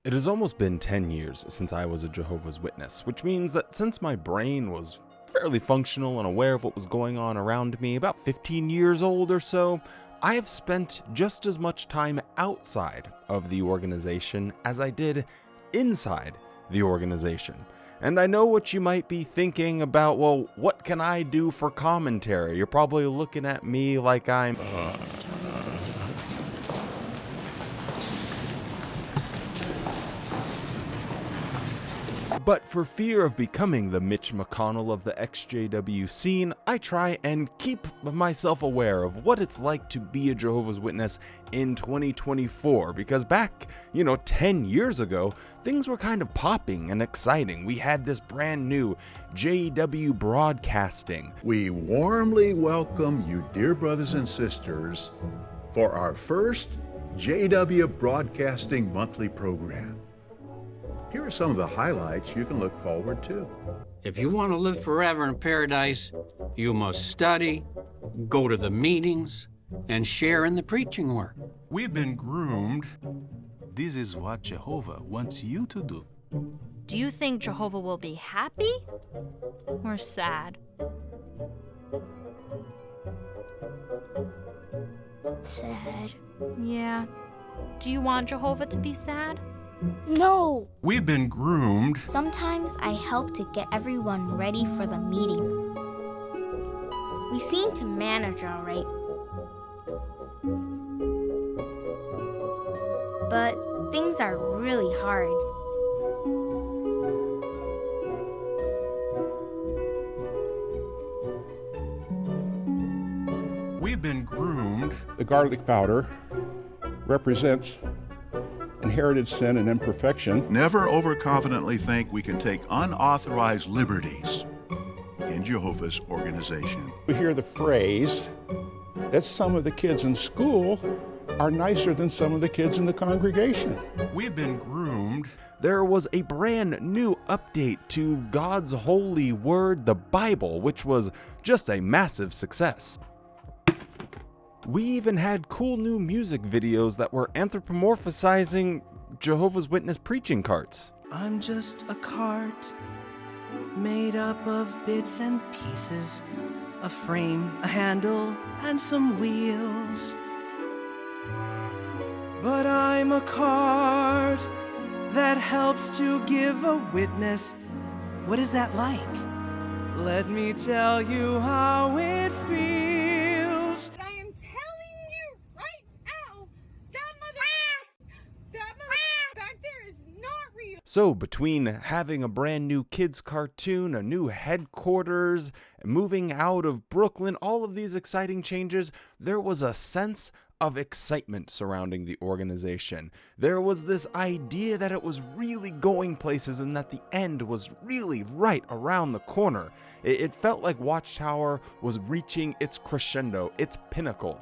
It has almost been 10 years since I was a Jehovah's Witness, which means that since my brain was fairly functional and aware of what was going on around me, about 15 years old or so, I have spent just as much time outside of the organization as I did inside the organization. And I know what you might be thinking about, well, what can I do for commentary? You're probably looking at me like I'm... But for fear of becoming the Mitch McConnell of the EXJW scene, I try and keep myself aware of what it's like to be a Jehovah's Witness in 2024, because back, 10 years ago, things were kind of popping and exciting. We had this brand new JW broadcasting. We warmly welcome you, dear brothers and sisters, for our first JW Broadcasting monthly program. Here are some of the highlights you can look forward to. If you want to live forever in paradise, you must study, go to the meetings, and share in the preaching work. We've been groomed. This is what Jehovah wants you to do. Do you think Jehovah will be happy or sad? Sad. Yeah. Do you want Jehovah to be sad? No! We've been groomed. Sometimes I help to get everyone ready for the meeting. We seem to manage all right. But things are really hard. We've been groomed. The garlic powder represents inherited sin and imperfection. Never overconfidently think we can take unauthorized liberties in Jehovah's organization. We hear the phrase that some of the kids in school are nicer than some of the kids in the congregation. We've been groomed. There was a brand new update to God's holy word, the Bible, which was just a massive success. We even had cool new music videos that were anthropomorphizing Jehovah's Witness preaching carts. I'm just a cart made up of bits and pieces, a frame, a handle, and some wheels. But I'm a cart that helps to give a witness. What is that like? Let me tell you how it feels. I am telling you right now, that mother back there is not real. So between having a brand new kids cartoon, a new headquarters, moving out of Brooklyn, all of these exciting changes, there was a sense of excitement surrounding the organization. There was this idea that it was really going places and that the end was really right around the corner. It felt like Watchtower was reaching its crescendo, its pinnacle.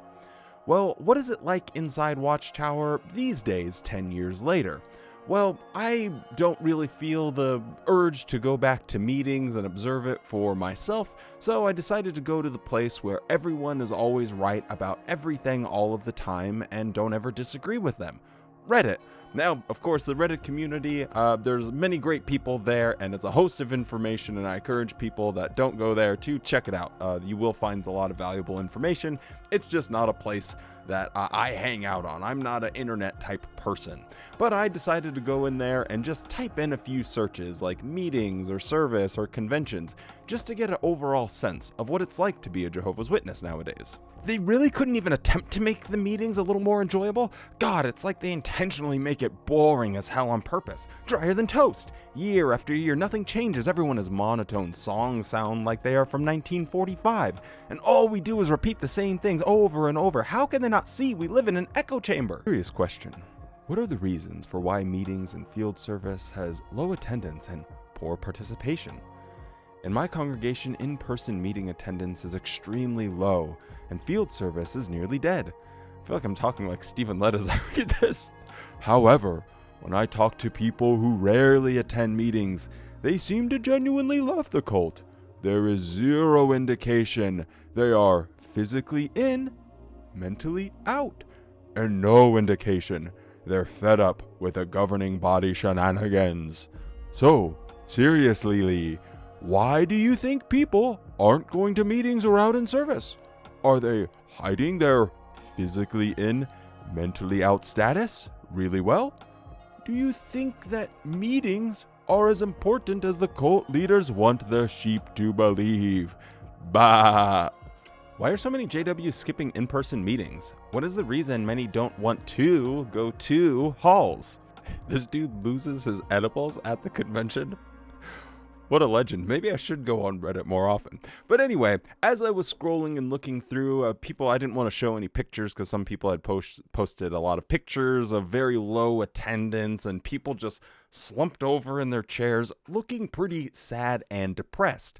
Well, what is it like inside Watchtower these days, 10 years later? Well, I don't really feel the urge to go back to meetings and observe it for myself, so I decided to go to the place where everyone is always right about everything all of the time and don't ever disagree with them. Reddit. Now, of course, the Reddit community, there's many great people there, and it's a host of information, and I encourage people that don't go there to check it out. You will find a lot of valuable information. It's just not a place that I hang out on. I'm not an internet type person. But I decided to go in there and just type in a few searches like meetings or service or conventions, just to get an overall sense of what it's like to be a Jehovah's Witness nowadays. They really couldn't even attempt to make the meetings a little more enjoyable. God, it's like they intentionally make it boring as hell on purpose. Drier than toast. Year after year, nothing changes. Everyone is monotone. Songs sound like they are from 1945. And all we do is repeat the same things over and over. How can they not see we live in an echo chamber? Serious question. What are the reasons for why meetings and field service has low attendance and poor participation? In my congregation, in-person meeting attendance is extremely low, and field service is nearly dead. I feel like I'm talking like Stephen Lett as I read this. However, when I talk to people who rarely attend meetings, they seem to genuinely love the cult. There is zero indication they are physically in, mentally out, and no indication They're fed up with the governing body shenanigans. So, seriously, Lee, why do you think people aren't going to meetings or out in service? Are they hiding their physically in, mentally out status really well? Do you think that meetings are as important as the cult leaders want the sheep to believe? Bah! Why are so many JWs skipping in-person meetings? What is the reason many don't want to go to halls? This dude loses his edibles at the convention? What a legend. Maybe I should go on Reddit more often. But anyway, as I was scrolling and looking through, people, I didn't want to show any pictures because some people had posted a lot of pictures of very low attendance and people just slumped over in their chairs looking pretty sad and depressed.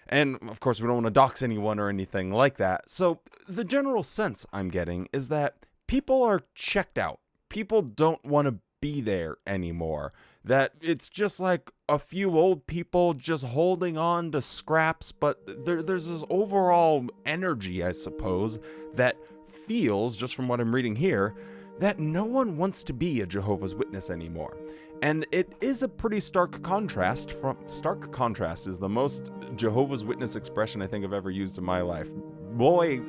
And of course, we don't want to dox anyone or anything like that. So the general sense I'm getting is that people are checked out. People don't want to be there anymore. That it's just like a few old people just holding on to scraps, but there's this overall energy, I suppose, that feels, just from what I'm reading here, that no one wants to be a Jehovah's Witness anymore. And it is a pretty stark contrast is the most Jehovah's Witness expression I think I've ever used in my life. Boy,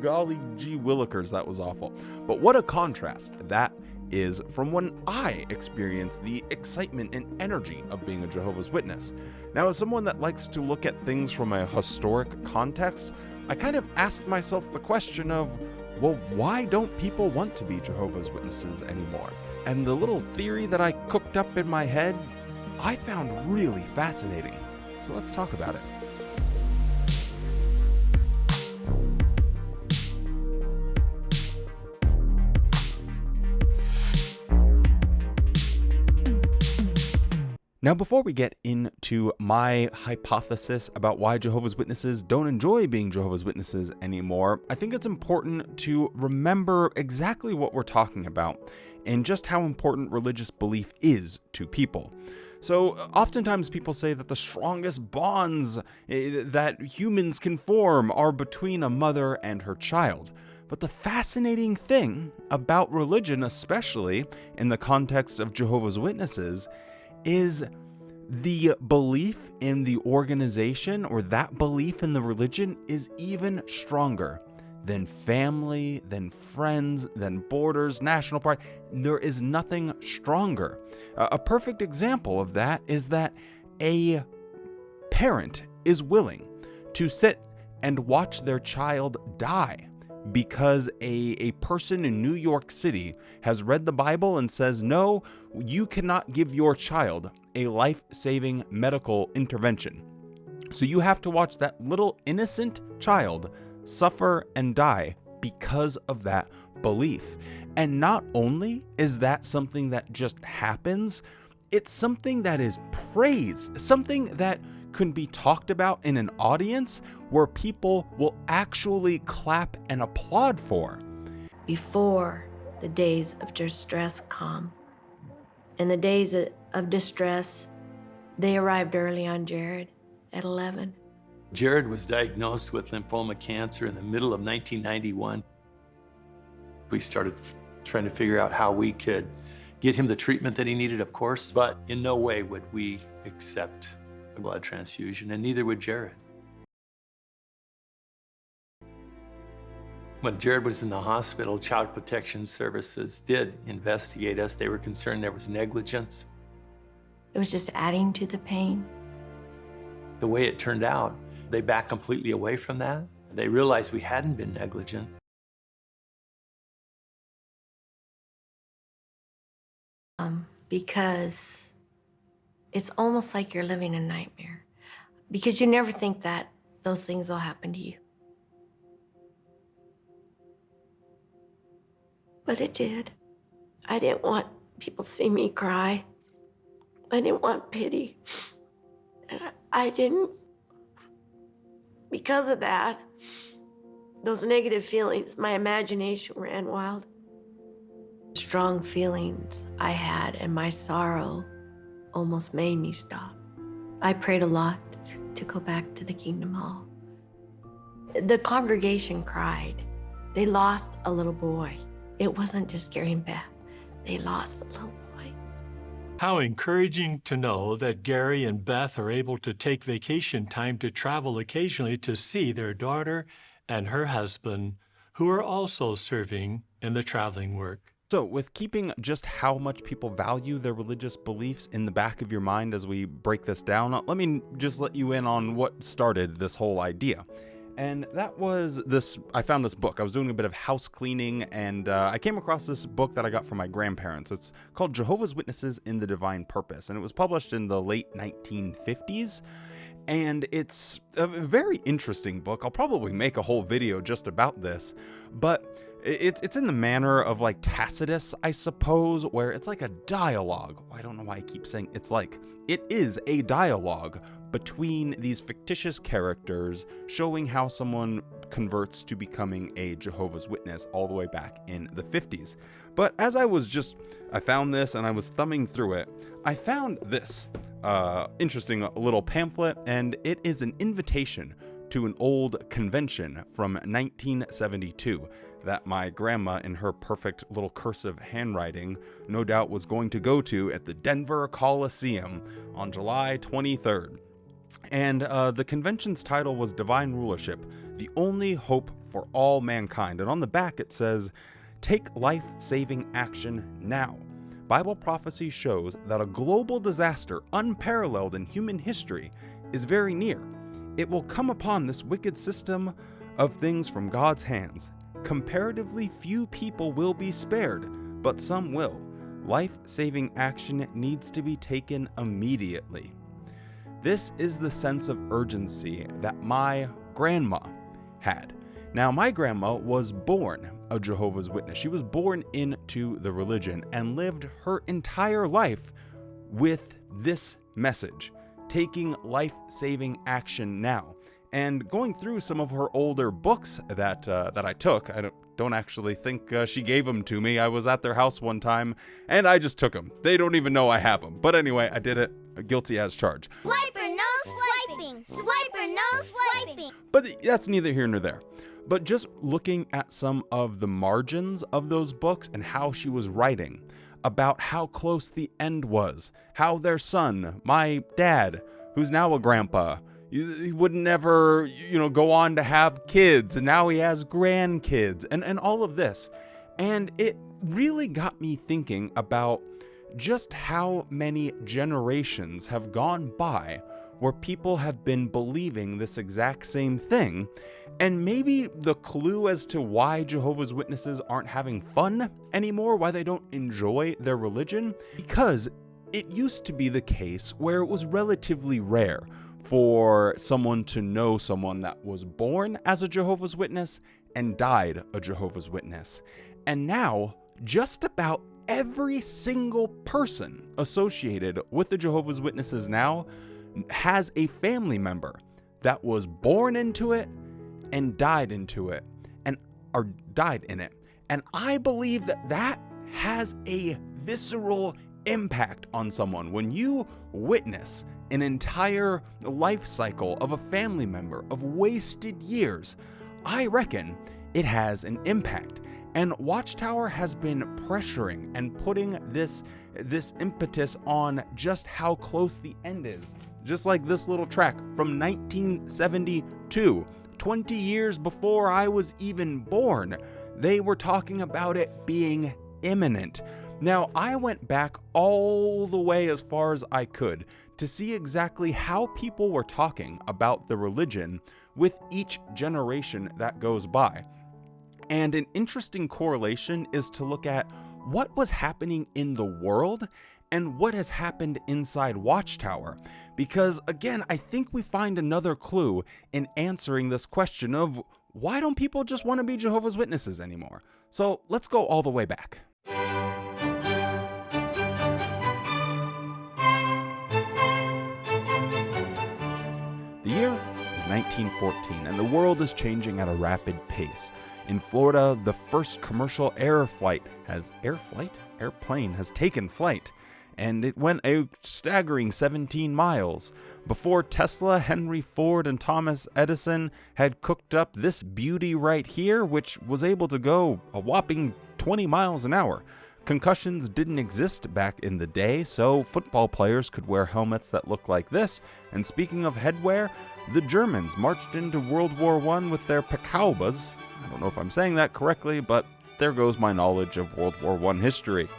golly gee willikers, that was awful. But what a contrast that is from when I experienced the excitement and energy of being a Jehovah's Witness. Now, as someone that likes to look at things from a historic context, I kind of asked myself the question of, well, why don't people want to be Jehovah's Witnesses anymore? And the little theory that I cooked up in my head, I found really fascinating. So let's talk about it. Now, before we get into my hypothesis about why Jehovah's Witnesses don't enjoy being Jehovah's Witnesses anymore, I think it's important to remember exactly what we're talking about and just how important religious belief is to people. So, oftentimes people say that the strongest bonds that humans can form are between a mother and her child. But the fascinating thing about religion, especially in the context of Jehovah's Witnesses, is the belief in the organization, or that belief in the religion, is even stronger than family, than friends, than borders, national pride. There is nothing stronger. A perfect example of that is that a parent is willing to sit and watch their child die because a person in New York City has read the Bible and says, no, you cannot give your child a life-saving medical intervention. So you have to watch that little innocent child suffer and die because of that belief. And not only is that something that just happens, it's something that is praised, something that can be talked about in an audience where people will actually clap and applaud for. Before the days of distress come, in the days of distress, they arrived early on Jared at 11. Jared was diagnosed with lymphoma cancer in the middle of 1991. We started trying to figure out how we could get him the treatment that he needed, of course, but in no way would we accept a blood transfusion, and neither would Jared. When Jared was in the hospital, Child Protection Services did investigate us. They were concerned there was negligence. It was just adding to the pain. The way it turned out, they backed completely away from that. They realized we hadn't been negligent. Because it's almost like you're living a nightmare. Because you never think that those things will happen to you. But it did. I didn't want people to see me cry. I didn't want pity. And I didn't. Because of that, those negative feelings, my imagination ran wild. Strong feelings I had and my sorrow almost made me stop. I prayed a lot to go back to the Kingdom Hall. The congregation cried They lost a little boy. It wasn't just Gary and Beth. They lost a little boy. How encouraging to know that Gary and Beth are able to take vacation time to travel occasionally to see their daughter and her husband, who are also serving in the traveling work. So, with keeping just how much people value their religious beliefs in the back of your mind as we break this down, let me just let you in on what started this whole idea. And that was I found this book. I was doing a bit of house cleaning, and I came across this book that I got from my grandparents. It's called Jehovah's Witnesses in the Divine Purpose, and it was published in the late 1950s. And it's a very interesting book. I'll probably make a whole video just about this, but it's in the manner of like Tacitus, I suppose, where it's like a dialogue. I don't know why I keep saying it's like. It is a dialogue between these fictitious characters showing how someone converts to becoming a Jehovah's Witness all the way back in the 50s. But as I found this and I was thumbing through it, I found this interesting little pamphlet, and it is an invitation to an old convention from 1972 that my grandma, in her perfect little cursive handwriting, no doubt was going to go to at the Denver Coliseum on July 23rd. And the convention's title was Divine Rulership, the Only Hope for All Mankind. And on the back it says, "Take life-saving action now. Bible prophecy shows that a global disaster unparalleled in human history is very near. It will come upon this wicked system of things from God's hands. Comparatively few people will be spared, but some will. Life-saving action needs to be taken immediately." This is the sense of urgency that my grandma had. Now, my grandma was born a Jehovah's Witness. She was born into the religion and lived her entire life with this message, taking life-saving action now. And going through some of her older books that I took, I don't actually think she gave them to me. I was at their house one time, and I just took them. They don't even know I have them. But anyway, I did it. Guilty as charged. Swiper, no swiping! Swiper, no swiping! But that's neither here nor there. But just looking at some of the margins of those books and how she was writing about how close the end was, how their son, my dad, who's now a grandpa, he would never, go on to have kids, and now he has grandkids, and all of this. And it really got me thinking about just how many generations have gone by where people have been believing this exact same thing, and maybe the clue as to why Jehovah's Witnesses aren't having fun anymore, why they don't enjoy their religion, because it used to be the case where it was relatively rare for someone to know someone that was born as a Jehovah's Witness and died a Jehovah's Witness. And now, just about every single person associated with the Jehovah's Witnesses now has a family member that was born into it and died into it, or died in it. And I believe that has a visceral impact on someone. When you witness an entire life cycle of a family member of wasted years, I reckon it has an impact. And Watchtower has been pressuring and putting this impetus on just how close the end is. Just like this little track from 1972, 20 years before I was even born, they were talking about it being imminent. Now, I went back all the way as far as I could to see exactly how people were talking about the religion with each generation that goes by. And an interesting correlation is to look at what was happening in the world and what has happened inside Watchtower. Because again, I think we find another clue in answering this question of why don't people just want to be Jehovah's Witnesses anymore? So let's go all the way back. The year is 1914, and the world is changing at a rapid pace. In Florida, the first commercial airplane has taken flight. and it went a staggering 17 miles. Before Tesla, Henry Ford, and Thomas Edison had cooked up this beauty right here, which was able to go a whopping 20 miles an hour. Concussions didn't exist back in the day, so football players could wear helmets that looked like this. And speaking of headwear, the Germans marched into World War I with their Pekaubas. I don't know if I'm saying that correctly, but there goes my knowledge of World War I history.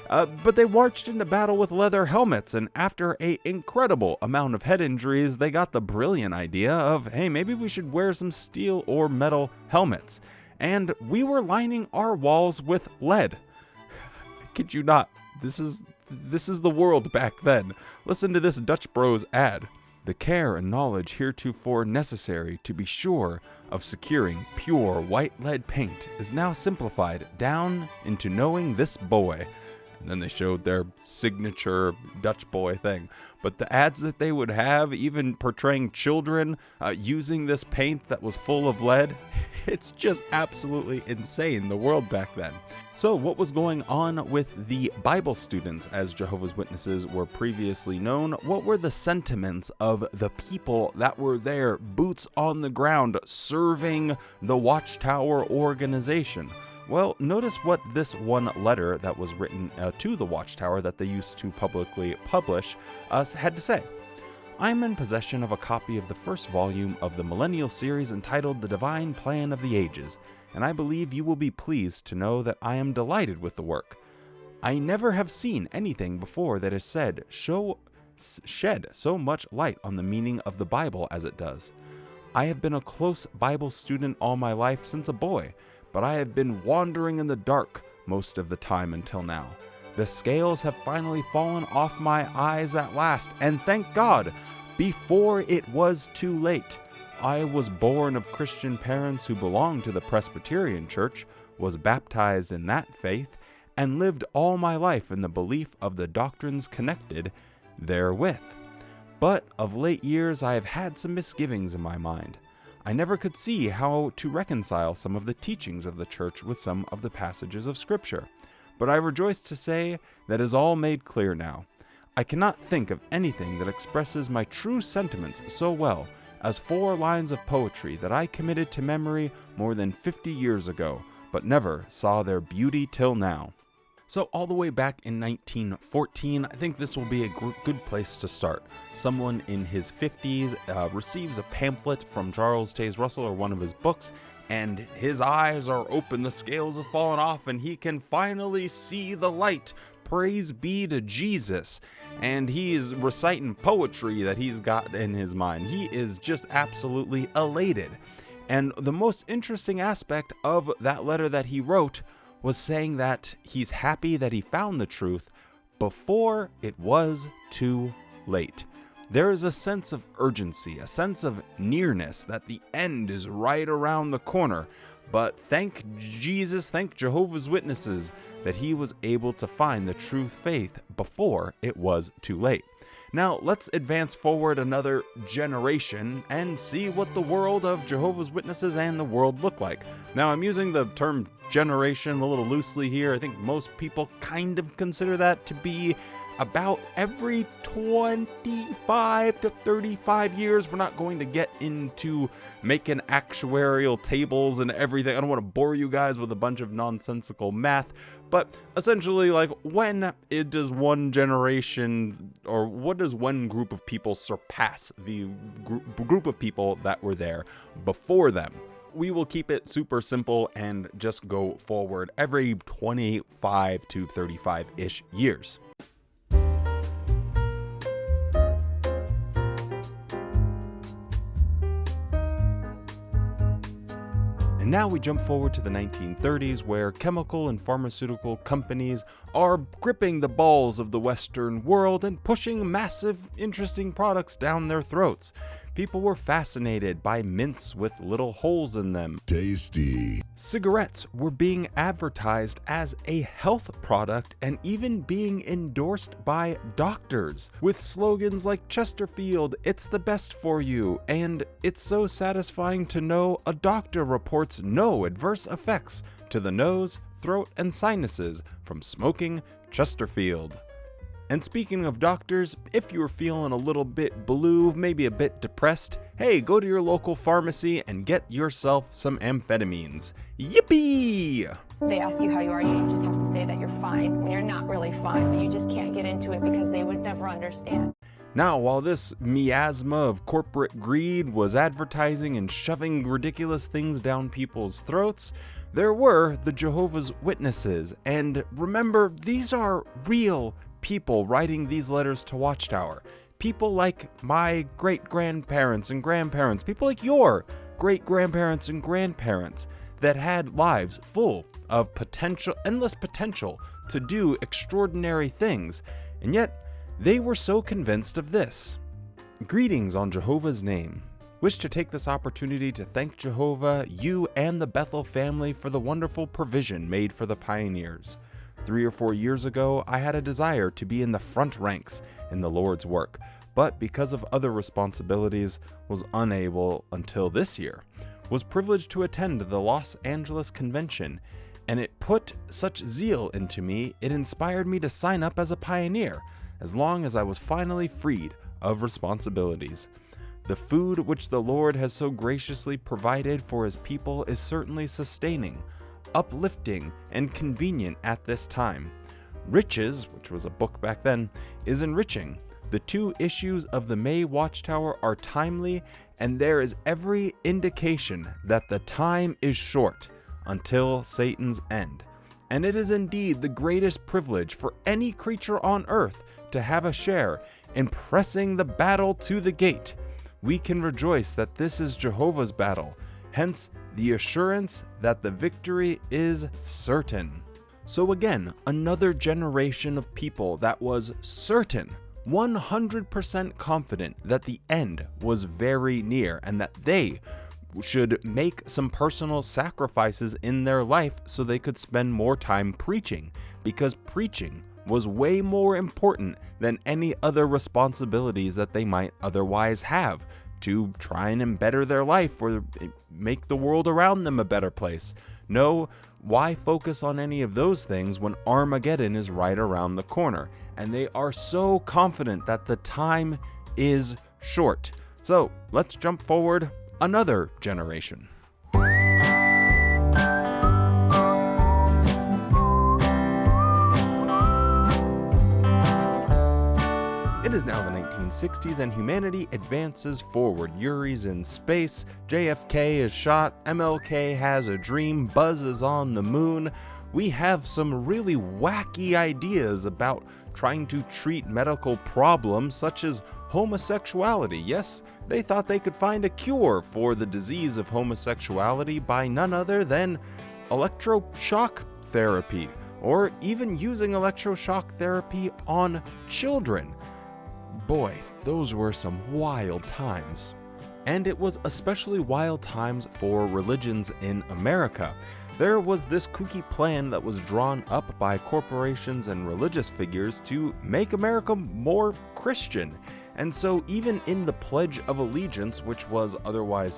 But they marched into battle with leather helmets, and after an incredible amount of head injuries, they got the brilliant idea of, hey, maybe we should wear some steel or metal helmets. And we were lining our walls with lead. I kid you not, this is the world back then. Listen to this Dutch Bros ad. The care and knowledge heretofore necessary to be sure of securing pure white lead paint is now simplified down into knowing this boy. And then they showed their signature Dutch boy thing. But the ads that they would have, even portraying children using this paint that was full of lead, it's just absolutely insane, the world back then. So what was going on with the Bible students, as Jehovah's Witnesses were previously known? What were the sentiments of the people that were there, boots on the ground, serving the Watchtower organization? Well, notice what this one letter that was written to the Watchtower that they used to publicly publish had to say. I am in possession of a copy of the first volume of the Millennial series entitled The Divine Plan of the Ages, and I believe you will be pleased to know that I am delighted with the work. I never have seen anything before that has shed so much light on the meaning of the Bible as it does. I have been a close Bible student all my life since a boy, but I have been wandering in the dark most of the time until now. The scales have finally fallen off my eyes at last, and thank God, before it was too late. I was born of Christian parents who belonged to the Presbyterian Church, was baptized in that faith, and lived all my life in the belief of the doctrines connected therewith. But of late years I have had some misgivings in my mind. I never could see how to reconcile some of the teachings of the church with some of the passages of Scripture. But I rejoice to say that is all made clear now. I cannot think of anything that expresses my true sentiments so well as 4 lines of poetry that I committed to memory more than 50 years ago, but never saw their beauty till now. So all the way back in 1914, I think this will be a good place to start. Someone in his 50s receives a pamphlet from Charles Taze Russell or one of his books, and his eyes are open, the scales have fallen off, and he can finally see the light. Praise be to Jesus. And he is reciting poetry that he's got in his mind. He is just absolutely elated. And the most interesting aspect of that letter that he wrote was saying that he's happy that he found the truth before it was too late. There is a sense of urgency, a sense of nearness, that the end is right around the corner. But thank Jesus, thank Jehovah's Witnesses, that he was able to find the true faith before it was too late. Now, let's advance forward another generation and see what the world of Jehovah's Witnesses and the world look like. Now, I'm using the term generation a little loosely here. I think most people kind of consider that to be about every 25 to 35 years. We're not going to get into making actuarial tables and everything. I don't want to bore you guys with a bunch of nonsensical math, but essentially, like, when does one generation, or what does one group of people surpass the group of people that were there before them? We will keep it super simple and just go forward every 25 to 35-ish years. And now we jump forward to the 1930s, where chemical and pharmaceutical companies are gripping the balls of the Western world and pushing massive, interesting products down their throats. People were fascinated by mints with little holes in them. Tasty. Cigarettes were being advertised as a health product and even being endorsed by doctors with slogans like Chesterfield, "It's the best for you," and "It's so satisfying to know a doctor reports no adverse effects to the nose, throat, and sinuses from smoking Chesterfield." And speaking of doctors, if you're feeling a little bit blue, maybe a bit depressed, hey, go to your local pharmacy and get yourself some amphetamines. Yippee! They ask you how you are, you just have to say that you're fine when you're not really fine, but you just can't get into it because they would never understand. Now, while this miasma of corporate greed was advertising and shoving ridiculous things down people's throats, there were the Jehovah's Witnesses. And remember, these are real people writing these letters to Watchtower. People like my great-grandparents and grandparents, people like your great-grandparents and grandparents that had lives full of potential, endless potential to do extraordinary things. And yet, they were so convinced of this. Greetings on Jehovah's name. Wish to take this opportunity to thank Jehovah, you and the Bethel family for the wonderful provision made for the pioneers. 3 or 4 years ago, I had a desire to be in the front ranks in the Lord's work, but because of other responsibilities, was unable until this year. Was privileged to attend the Los Angeles convention, and it put such zeal into me, it inspired me to sign up as a pioneer, as long as I was finally freed of responsibilities. The food which the Lord has so graciously provided for his people is certainly sustaining, uplifting, and convenient at this time. Riches, which was a book back then, is enriching. The 2 issues of the May Watchtower are timely, and there is every indication that the time is short until Satan's end. And it is indeed the greatest privilege for any creature on earth to have a share in pressing the battle to the gate. We can rejoice that this is Jehovah's battle, hence the assurance that the victory is certain. So again, another generation of people that was certain, 100% confident that the end was very near and that they should make some personal sacrifices in their life so they could spend more time preaching, because preaching was way more important than any other responsibilities that they might otherwise have to try and better their life or make the world around them a better place. No, why focus on any of those things when Armageddon is right around the corner? And they are so confident that the time is short. So let's jump forward another generation. It is now the 1960s and humanity advances forward. Yuri's in space, JFK is shot, MLK has a dream, Buzz is on the moon. We have some really wacky ideas about trying to treat medical problems such as homosexuality. Yes, they thought they could find a cure for the disease of homosexuality by none other than electroshock therapy, or even using electroshock therapy on children. Boy, those were some wild times. And it was especially wild times for religions in America. There was this kooky plan that was drawn up by corporations and religious figures to make America more Christian. And so even in the Pledge of Allegiance, which was otherwise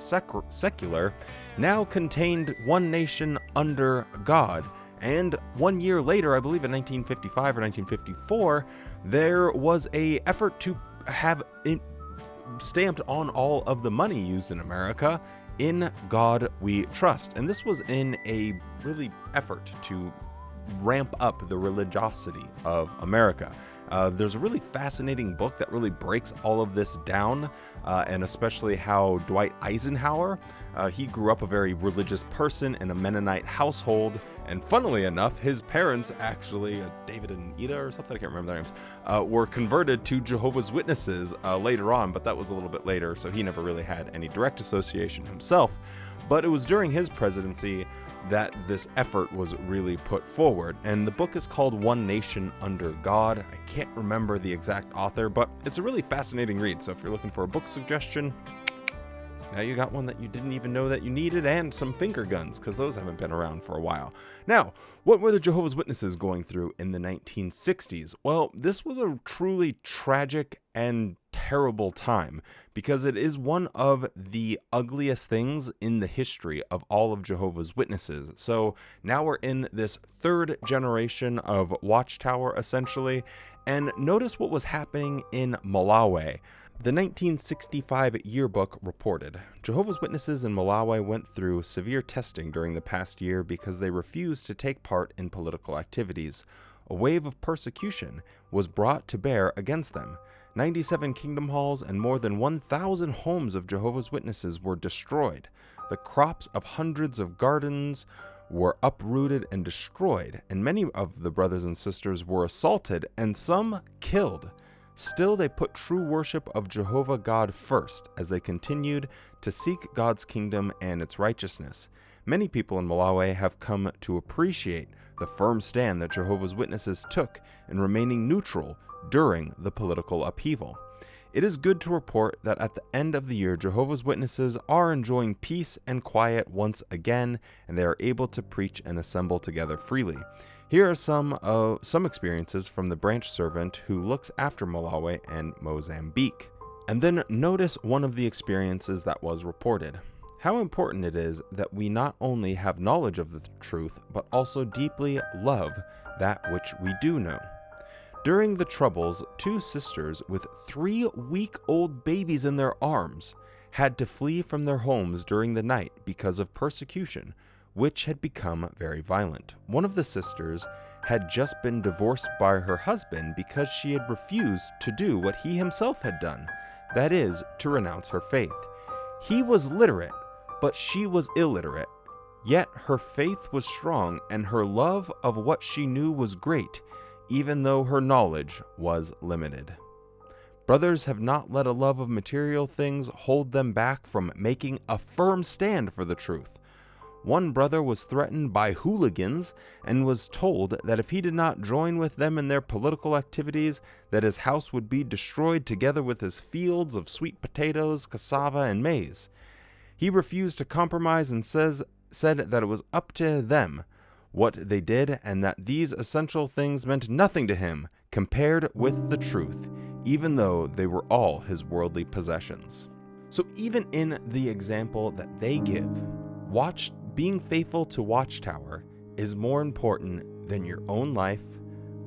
secular, now contained one nation under God. And 1 year later, I believe in 1955 or 1954, there was an effort to have it stamped on all of the money used in America, "In God We Trust." And this was in a really effort to ramp up the religiosity of America. There's a really fascinating book that really breaks all of this down, and especially how Dwight Eisenhower, he grew up a very religious person in a Mennonite household, and funnily enough, his parents actually, David and Ida or something, I can't remember their names, were converted to Jehovah's Witnesses later on, but that was a little bit later, so he never really had any direct association himself. But it was during his presidency that this effort was really put forward, and the book is called One Nation Under God. I can't remember the exact author, but it's a really fascinating read, so if you're looking for a book suggestion, Now you got one that you didn't even know that you needed, and some finger guns, because those haven't been around for a while. Now, what were the Jehovah's Witnesses going through in the 1960s? Well, this was a truly tragic and terrible time, because it is one of the ugliest things in the history of all of Jehovah's Witnesses. So now we're in this third generation of Watchtower, essentially, and notice what was happening in Malawi. The 1965 yearbook reported, Jehovah's Witnesses in Malawi went through severe testing during the past year because they refused to take part in political activities. A wave of persecution was brought to bear against them. 97 kingdom halls and more than 1,000 homes of Jehovah's Witnesses were destroyed. The crops of hundreds of gardens were uprooted and destroyed, and many of the brothers and sisters were assaulted and some killed. Still, they put true worship of Jehovah God first as they continued to seek God's kingdom and its righteousness. Many people in Malawi have come to appreciate the firm stand that Jehovah's Witnesses took in remaining neutral during the political upheaval. It is good to report that at the end of the year, Jehovah's Witnesses are enjoying peace and quiet once again, and they are able to preach and assemble together freely. Here are some experiences from the branch servant who looks after Malawi and Mozambique. And then notice one of the experiences that was reported. How important it is that we not only have knowledge of the truth, but also deeply love that which we do know. During the Troubles, 2 sisters with 3-week-old babies in their arms had to flee from their homes during the night because of persecution, which had become very violent. One of the sisters had just been divorced by her husband because she had refused to do what he himself had done, that is, to renounce her faith. He was literate, but she was illiterate. Yet her faith was strong and her love of what she knew was great, even though her knowledge was limited. Brothers have not let a love of material things hold them back from making a firm stand for the truth. One brother was threatened by hooligans and was told that if he did not join with them in their political activities, that his house would be destroyed together with his fields of sweet potatoes, cassava, and maize. He refused to compromise and said that it was up to them what they did, and that these essential things meant nothing to him compared with the truth, even though they were all his worldly possessions. So even in the example that they give, being faithful to Watchtower is more important than your own life,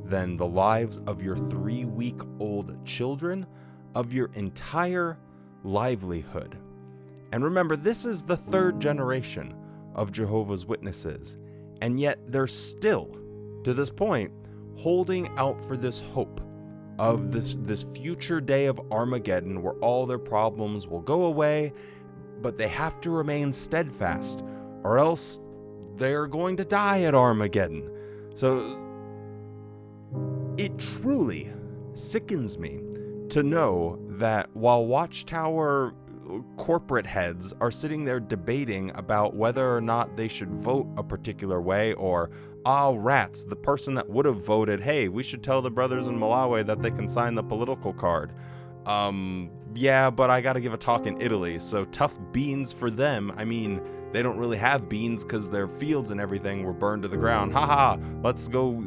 than the lives of your 3-week-old children, of your entire livelihood. And remember, this is the 3rd generation of Jehovah's Witnesses, and yet they're still, to this point, holding out for this hope of this future day of Armageddon where all their problems will go away, but they have to remain steadfast, or else they're going to die at Armageddon. So it truly sickens me to know that while Watchtower corporate heads are sitting there debating about whether or not they should vote a particular way, or, rats, the person that would have voted, hey, we should tell the brothers in Malawi that they can sign the political card. Yeah, but I gotta give a talk in Italy, so tough beans for them. I mean, they don't really have beans because their fields and everything were burned to the ground. Haha, let's go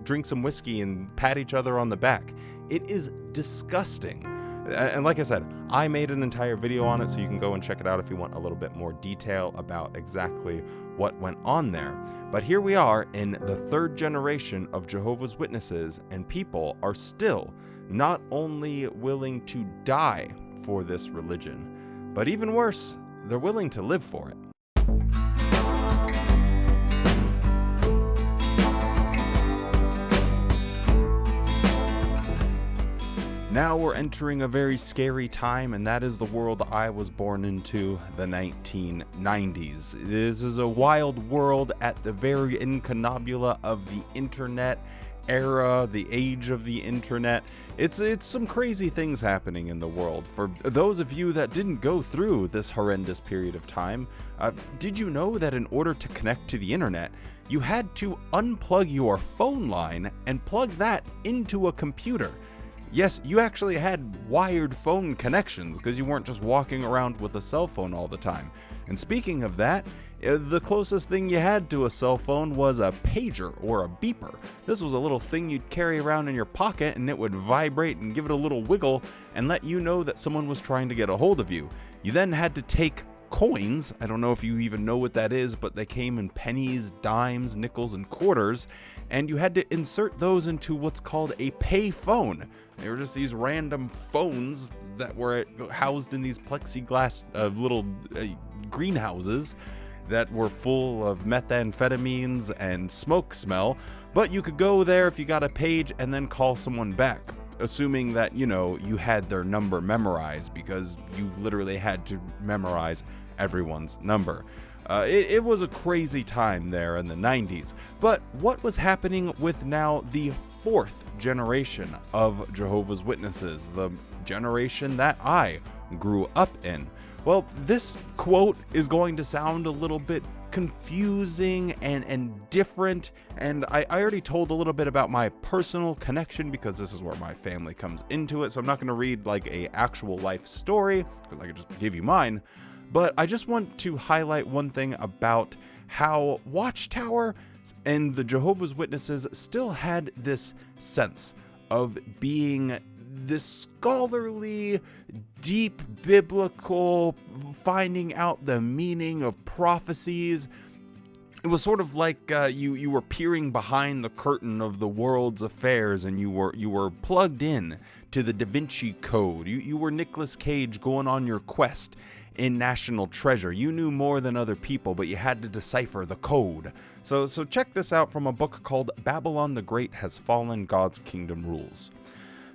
drink some whiskey and pat each other on the back. It is disgusting. And like I said, I made an entire video on it, so you can go and check it out if you want a little bit more detail about exactly what went on there. But here we are in the 3rd generation of Jehovah's Witnesses, and people are still not only willing to die for this religion, but even worse, they're willing to live for it. Now we're entering a very scary time, and that is the world I was born into, the 1990s. This is a wild world at the very inconabula of the internet era, the age of the internet. It's some crazy things happening in the world. For those of you that didn't go through this horrendous period of time, did you know that in order to connect to the internet, you had to unplug your phone line and plug that into a computer? Yes, you actually had wired phone connections because you weren't just walking around with a cell phone all the time. And speaking of that, the closest thing you had to a cell phone was a pager or a beeper. This was a little thing you'd carry around in your pocket, and it would vibrate and give it a little wiggle and let you know that someone was trying to get a hold of you. You then had to take coins. I don't know if you even know what that is, but they came in pennies, dimes, nickels, and quarters, and you had to insert those into what's called a pay phone. They were just these random phones that were housed in these plexiglass little greenhouses that were full of methamphetamines and smoke smell, but you could go there if you got a page and then call someone back, assuming that, you had their number memorized, because you literally had to memorize everyone's number. It was a crazy time there in the 90s, but what was happening with now the fourth generation of Jehovah's Witnesses, the generation that I grew up in? Well, this quote is going to sound a little bit confusing and different, and I already told a little bit about my personal connection because this is where my family comes into it, so I'm not going to read like a actual life story because I could just give you mine, but I just want to highlight one thing about how Watchtower and the Jehovah's Witnesses still had this sense of being this scholarly, deep biblical, finding out the meaning of prophecies. It was sort of like you were peering behind the curtain of the world's affairs, and you were plugged in to the Da Vinci Code. You were Nicolas Cage going on your quest in National Treasure. You knew more than other people, but you had to decipher the code. So check this out from a book called Babylon the Great Has Fallen, God's Kingdom Rules.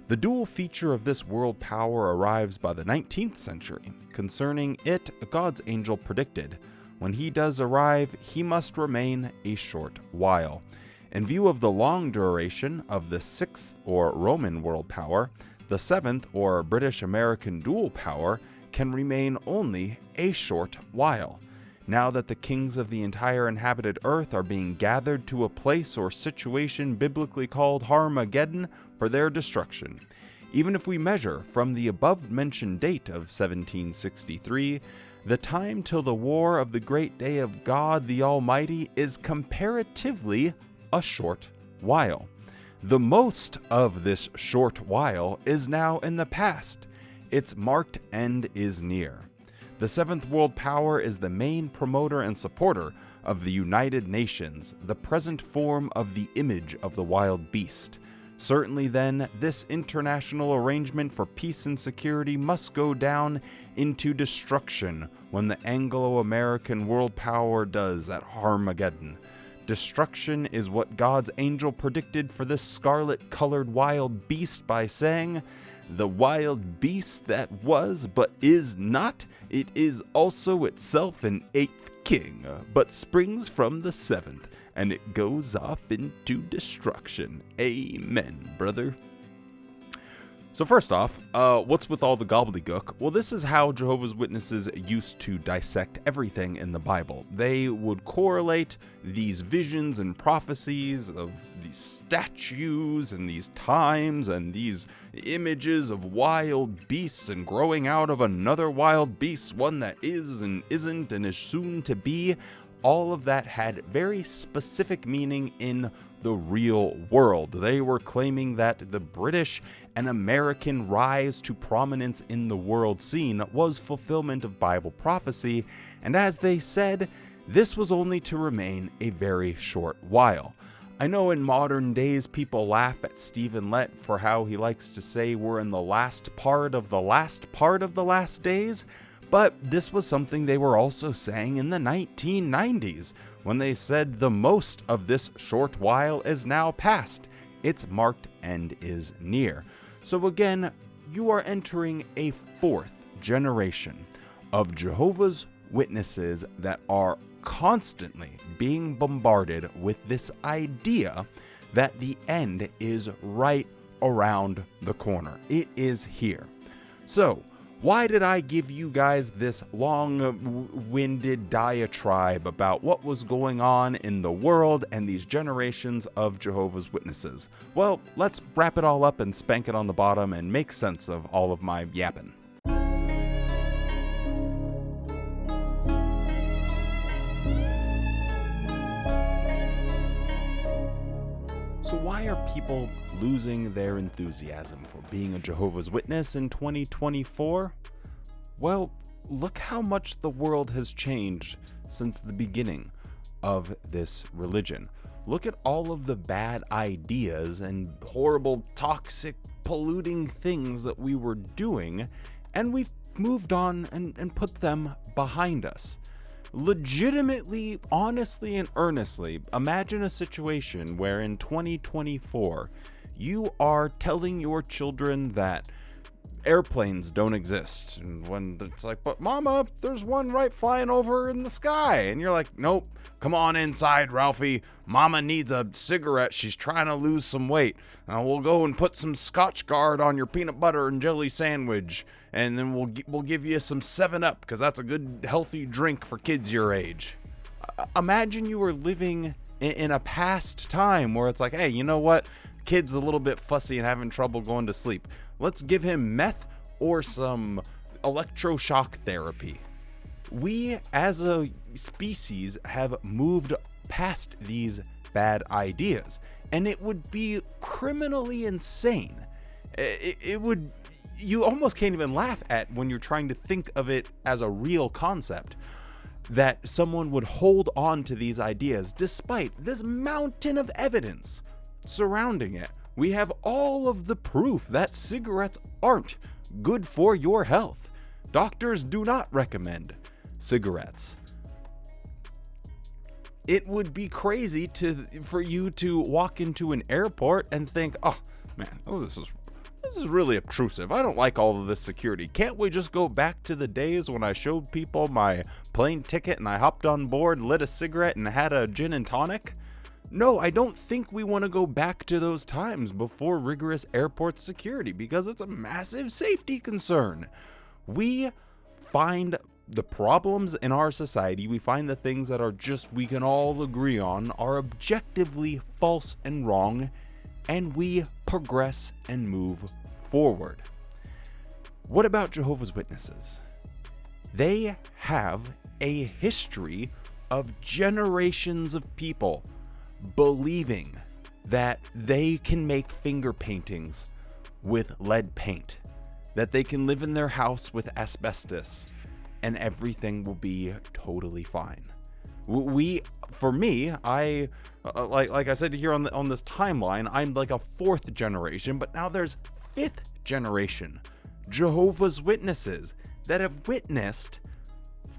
The dual feature of this world power arrives by the 19th century. Concerning it, God's angel predicted, when he does arrive, he must remain a short while. In view of the long duration of the 6th or Roman world power, the 7th or British-American dual power can remain only a short while. Now that the kings of the entire inhabited earth are being gathered to a place or situation biblically called Harmageddon for their destruction. Even if we measure from the above-mentioned date of 1763, the time till the war of the great day of God the Almighty is comparatively a short while. The most of this short while is now in the past. Its marked end is near. The 7th world power is the main promoter and supporter of the United Nations, the present form of the image of the wild beast. Certainly then, this international arrangement for peace and security must go down into destruction when the Anglo-American world power does at Harmageddon. Destruction is what God's angel predicted for this scarlet-colored wild beast by saying, "The wild beast that was but is not, it is also itself an 8th king, but springs from the 7th, and it goes off into destruction." Amen, brother. So first off, what's with all the gobbledygook? Well, this is how Jehovah's Witnesses used to dissect everything in the Bible. They would correlate these visions and prophecies of these statues and these times and these images of wild beasts and growing out of another wild beast, one that is and isn't and is soon to be. All of that had very specific meaning in the real world. They were claiming that the British and American rise to prominence in the world scene was fulfillment of Bible prophecy, and as they said, this was only to remain a very short while. I know in modern days people laugh at Stephen Lett for how he likes to say we're in the last part of the last days, but this was something they were also saying in the 1990s when they said the most of this short while is now past. Its marked end is near. So again, you are entering a 4th generation of Jehovah's Witnesses that are constantly being bombarded with this idea that the end is right around the corner. It is here. So, Why did I give you guys this long-winded diatribe about what was going on in the world and these generations of Jehovah's Witnesses? Well, let's wrap it all up and spank it on the bottom and make sense of all of my yapping. So why are people losing their enthusiasm for being a Jehovah's Witness in 2024? Well, look how much the world has changed since the beginning of this religion. Look at all of the bad ideas and horrible, toxic, polluting things that we were doing, and we've moved on and put them behind us. Legitimately, honestly, and earnestly, imagine a situation where in 2024, you are telling your children that airplanes don't exist. And when it's like, but Mama, there's one right flying over in the sky. And you're like, nope, come on inside, Ralphie. Mama needs a cigarette. She's trying to lose some weight. We'll go and put some Scotch Guard on your peanut butter and jelly sandwich. And then we'll give you some 7-Up because that's a good, healthy drink for kids your age. Imagine you were living in a past time where it's like, hey, you know what? Kid's a little bit fussy and having trouble going to sleep. Let's give him meth or some electroshock therapy. We, as a species, have moved past these bad ideas, and it would be criminally insane. It would, you almost can't even laugh at when you're trying to think of it as a real concept, that someone would hold on to these ideas despite this mountain of evidence surrounding it. We have all of the proof that cigarettes aren't good for your health. Doctors do not recommend cigarettes. It would be crazy for you to walk into an airport and think, oh man, this is really obtrusive. I don't like all of this security. Can't we just go back to the days when I showed people my plane ticket and I hopped on board, lit a cigarette, and had a gin and tonic? No, I don't think we want to go back to those times before rigorous airport security because it's a massive safety concern. We find the problems in our society, we find the things that are just, we can all agree on, are objectively false and wrong, and we progress and move forward. What about Jehovah's Witnesses? They have a history of generations of people believing that they can make finger paintings with lead paint, that they can live in their house with asbestos, and everything will be totally fine. For me, I like I said here on this timeline, I'm like a 4th generation, but now there's 5th generation Jehovah's Witnesses that have witnessed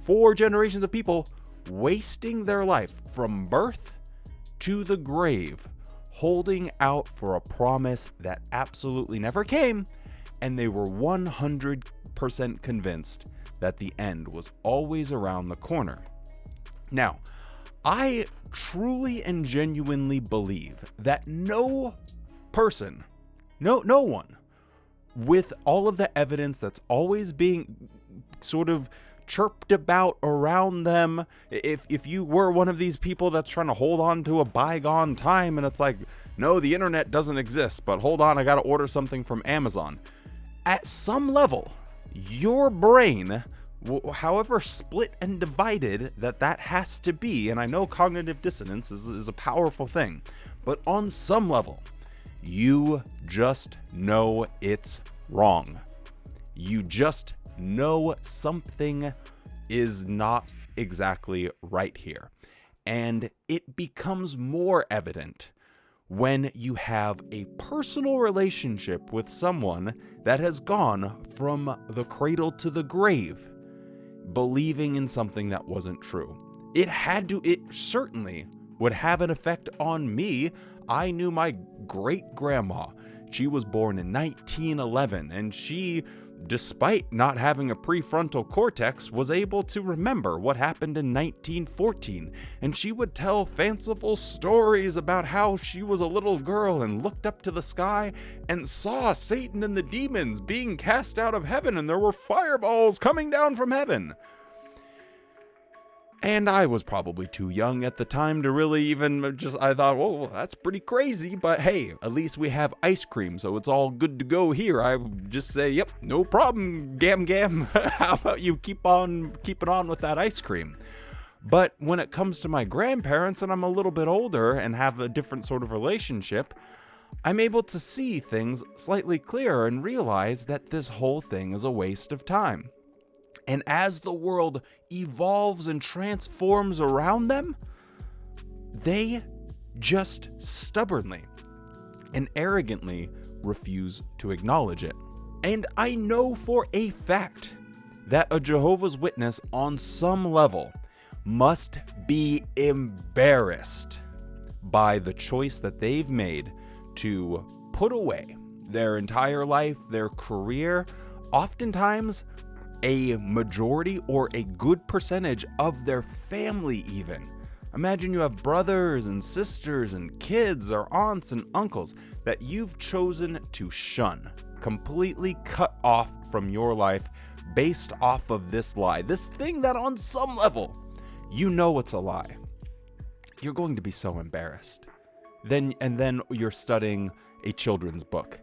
4 generations of people wasting their life from birth to the grave, holding out for a promise that absolutely never came, and they were 100% convinced that the end was always around the corner. Now, I truly and genuinely believe that no person, no one, with all of the evidence that's always being sort of chirped about around them, if you were one of these people that's trying to hold on to a bygone time and it's like, no, the internet doesn't exist, but hold on, I gotta order something from Amazon. At some level, your brain, however split and divided that has to be, and I know cognitive dissonance is a powerful thing, but on some level, you just know it's wrong. You just know something is not exactly right here. And it becomes more evident when you have a personal relationship with someone that has gone from the cradle to the grave, believing in something that wasn't true. It certainly would have an effect on me. I knew my great grandma. She was born in 1911, and she despite not having a prefrontal cortex, was able to remember what happened in 1914, and she would tell fanciful stories about how she was a little girl and looked up to the sky and saw Satan and the demons being cast out of heaven, and there were fireballs coming down from heaven. And I was probably too young at the time to really even I thought, whoa, that's pretty crazy, but hey, at least we have ice cream, so it's all good to go here. I would just say, yep, no problem, gam. How about you keep on keeping on with that ice cream? But when it comes to my grandparents, and I'm a little bit older and have a different sort of relationship, I'm able to see things slightly clearer and realize that this whole thing is a waste of time. And as the world evolves and transforms around them, they just stubbornly and arrogantly refuse to acknowledge it. And I know for a fact that a Jehovah's Witness on some level must be embarrassed by the choice that they've made to put away their entire life, their career, oftentimes a majority or a good percentage of their family even. Imagine you have brothers and sisters and kids or aunts and uncles that you've chosen to shun, completely cut off from your life based off of this lie, this thing that on some level, you know it's a lie. You're going to be so embarrassed. Then you're studying a children's book.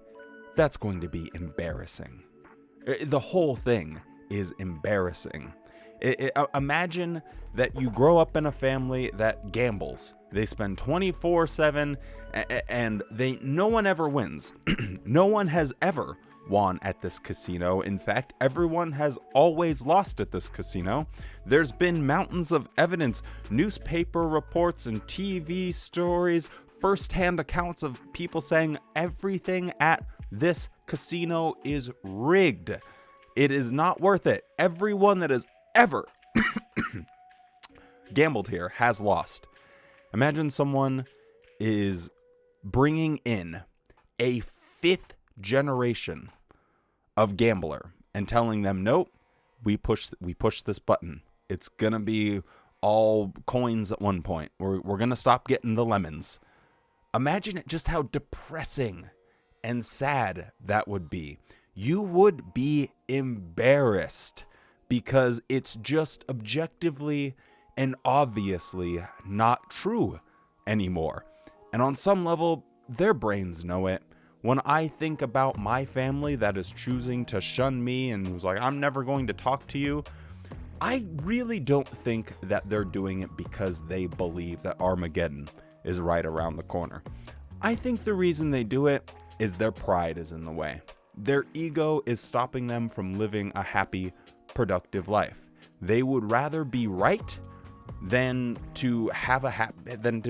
That's going to be embarrassing. The whole thing is embarrassing. Imagine that you grow up in a family that gambles. They spend 24/7 and no one ever wins. No one has ever won at this casino. In fact, everyone has always lost at this casino. There's been mountains of evidence, newspaper reports and TV stories, first-hand accounts of people saying everything at this casino is rigged. It is not worth it. Everyone that has ever gambled here has lost. Imagine someone is bringing in a 5th generation of gambler and telling them, nope, we push this button. It's going to be all coins at one point. We're going to stop getting the lemons. Imagine just how depressing and sad that would be. You would be embarrassed because it's just objectively and obviously not true anymore. And on some level, their brains know it. When I think about my family that is choosing to shun me and was like, I'm never going to talk to you, I really don't think that they're doing it because they believe that Armageddon is right around the corner. I think the reason they do it is their pride is in the way. Their ego is stopping them from living a happy, productive life. They would rather be right than to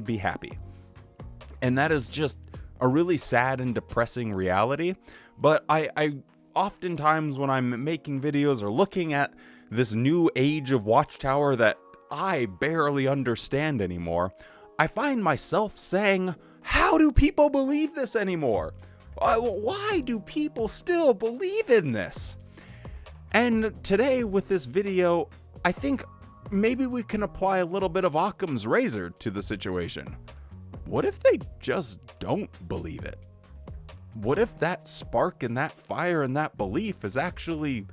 be happy. And that is just a really sad and depressing reality. But I oftentimes when I'm making videos or looking at this new age of Watchtower that I barely understand anymore, I find myself saying, how do people believe this anymore? Why do people still believe in this? And today with this video, I think maybe we can apply a little bit of Occam's razor to the situation. What if they just don't believe it? What if that spark and that fire and that belief is actually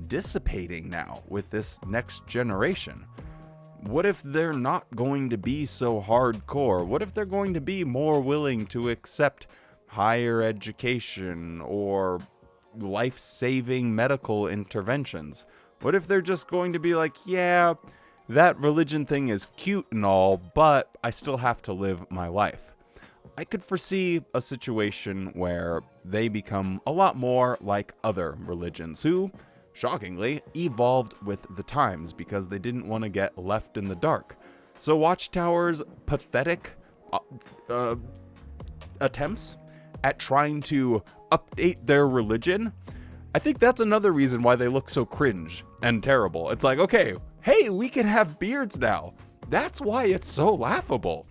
dissipating now with this next generation? What if they're not going to be so hardcore? What if they're going to be more willing to accept higher education or life-saving medical interventions? What if they're just going to be like, yeah, that religion thing is cute and all, but I still have to live my life? I could foresee a situation where they become a lot more like other religions who, shockingly, evolved with the times because they didn't want to get left in the dark. So Watchtower's pathetic attempts at trying to update their religion, I think that's another reason why they look so cringe and terrible. It's like, okay, hey, we can have beards now. That's why it's so laughable.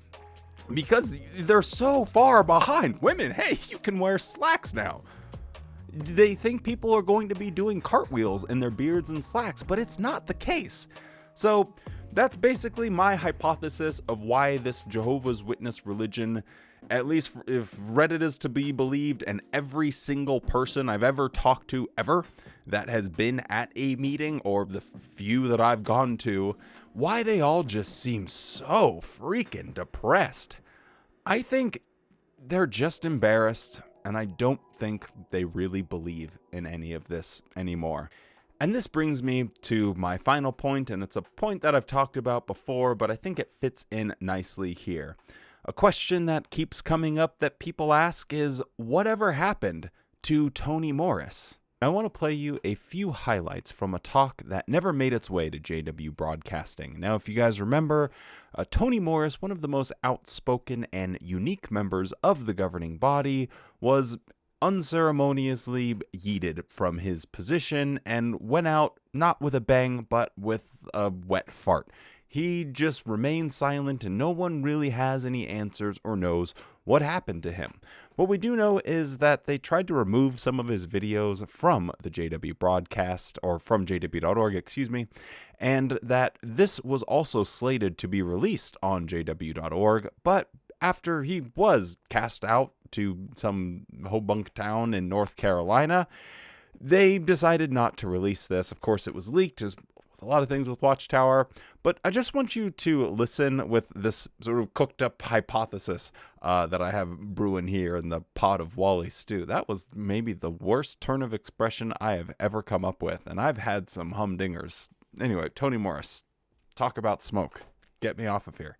Because they're so far behind. Women, hey, you can wear slacks now. they think people are going to be doing cartwheels in their beards and slacks, but it's not the case. So that's basically my hypothesis of why this Jehovah's Witness religion, at least if Reddit is to be believed, and every single person I've ever talked to ever that has been at a meeting, or the few that I've gone to, why they all just seem so freaking depressed. I think they're just embarrassed, and I don't think they really believe in any of this anymore. And this brings me to my final point, and it's a point that I've talked about before, but I think it fits in nicely here. A question that keeps coming up that people ask is, whatever happened to Tony Morris? I want to play you a few highlights from a talk that never made its way to JW Broadcasting. Now, if you guys remember, Tony Morris, one of the most outspoken and unique members of the governing body, was unceremoniously yeeted from his position and went out not with a bang, but with a wet fart. He just remained silent, and no one really has any answers or knows what happened to him. What we do know is that they tried to remove some of his videos from the JW broadcast, or from JW.org, and that this was also slated to be released on JW.org, but after he was cast out to some hobunk town in North Carolina, they decided not to release this. Of course, it was leaked, as with a lot of things with Watchtower, but I just want you to listen with this sort of cooked up hypothesis that I have brewing here in the pot of Wally stew. That was maybe the worst turn of expression I have ever come up with, and I've had some humdingers. Anyway, Tony Morris, talk about smoke. Get me off of here.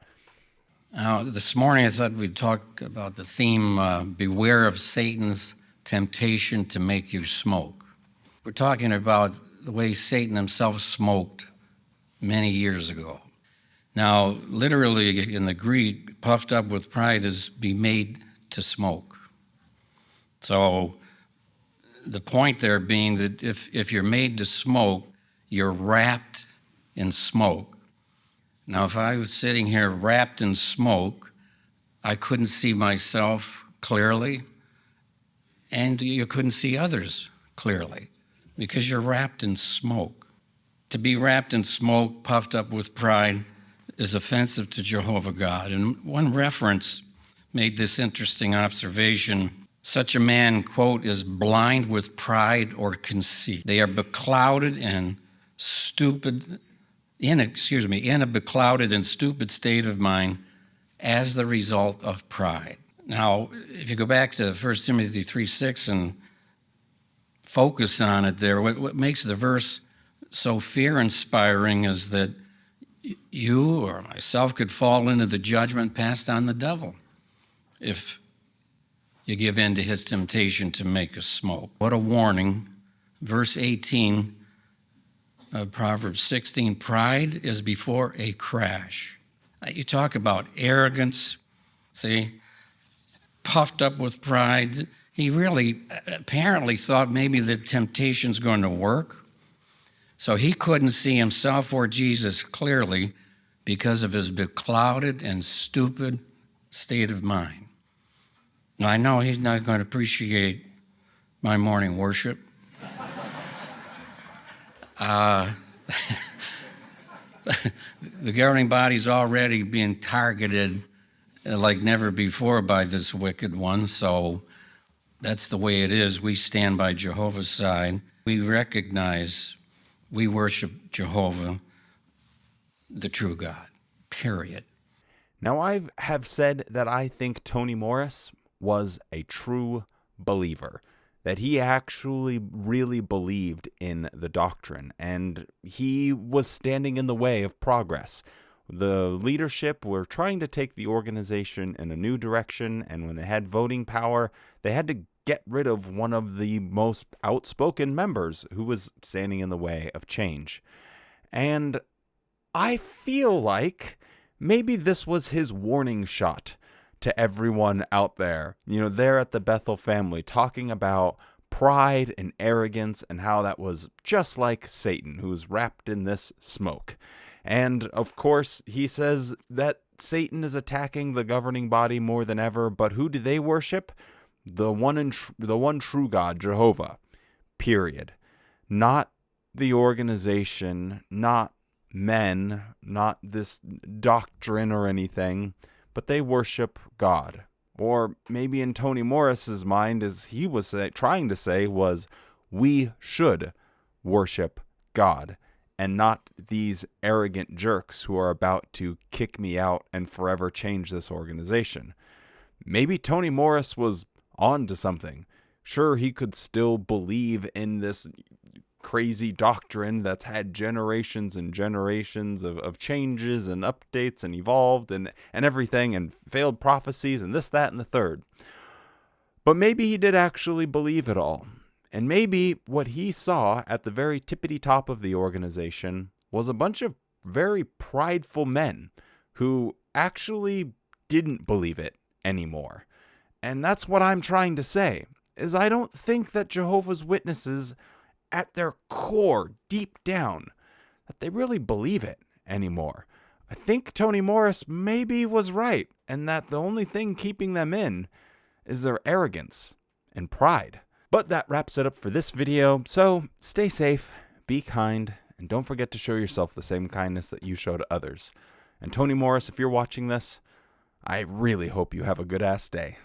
This morning I thought we'd talk about the theme, beware of Satan's temptation to make you smoke. We're talking about the way Satan himself smoked many years ago. Now, literally in the Greek, puffed up with pride is be made to smoke. So the point there being that if you're made to smoke, you're wrapped in smoke. Now, if I was sitting here wrapped in smoke, I couldn't see myself clearly, and you couldn't see others clearly because you're wrapped in smoke. To be wrapped in smoke, puffed up with pride, is offensive to Jehovah God. And one reference made this interesting observation. Such a man, quote, is blind with pride or conceit. They are beclouded and stupid, in a beclouded and stupid state of mind as the result of pride. Now, if you go back to 1 Timothy 3:6 and focus on it there, what makes the verse so fear-inspiring is that you or myself could fall into the judgment passed on the devil if you give in to his temptation to make us smoke. What a warning. Verse 18 of Proverbs 16, pride is before a crash. You talk about arrogance, see, puffed up with pride. He really apparently thought maybe the temptation's going to work. So he couldn't see himself or Jesus clearly because of his beclouded and stupid state of mind. Now, I know he's not going to appreciate my morning worship. The governing body's already being targeted like never before by this wicked one, so that's the way it is. We stand by Jehovah's side. We recognize we worship Jehovah, the true God, period. Now, I have said that I think Tony Morris was a true believer, that he actually really believed in the doctrine, and he was standing in the way of progress. The leadership were trying to take the organization in a new direction, and when they had voting power, they had to get rid of one of the most outspoken members who was standing in the way of change. And I feel like maybe this was his warning shot to everyone out there, there at the Bethel family, talking about pride and arrogance and how that was just like Satan, who's wrapped in this smoke. And of course, he says that Satan is attacking the governing body more than ever, but who do they worship? The one true God, Jehovah. period. Not the organization, not men, not this doctrine or anything, but they worship God. Or maybe in Tony Morris's mind, as he was trying to say, was we should worship God and not these arrogant jerks who are about to kick me out and forever change this organization. Maybe Tony Morris was on to something. Sure, he could still believe in this crazy doctrine that's had generations and generations of changes and updates and evolved and everything, and failed prophecies and this, that, and the third. But maybe he did actually believe it all. And maybe what he saw at the very tippity top of the organization was a bunch of very prideful men who actually didn't believe it anymore. And that's what I'm trying to say, is I don't think that Jehovah's Witnesses, at their core, deep down, that they really believe it anymore. I think Tony Morris maybe was right, and that the only thing keeping them in is their arrogance and pride. But that wraps it up for this video, so stay safe, be kind, and don't forget to show yourself the same kindness that you show to others. And Tony Morris, if you're watching this, I really hope you have a good-ass day.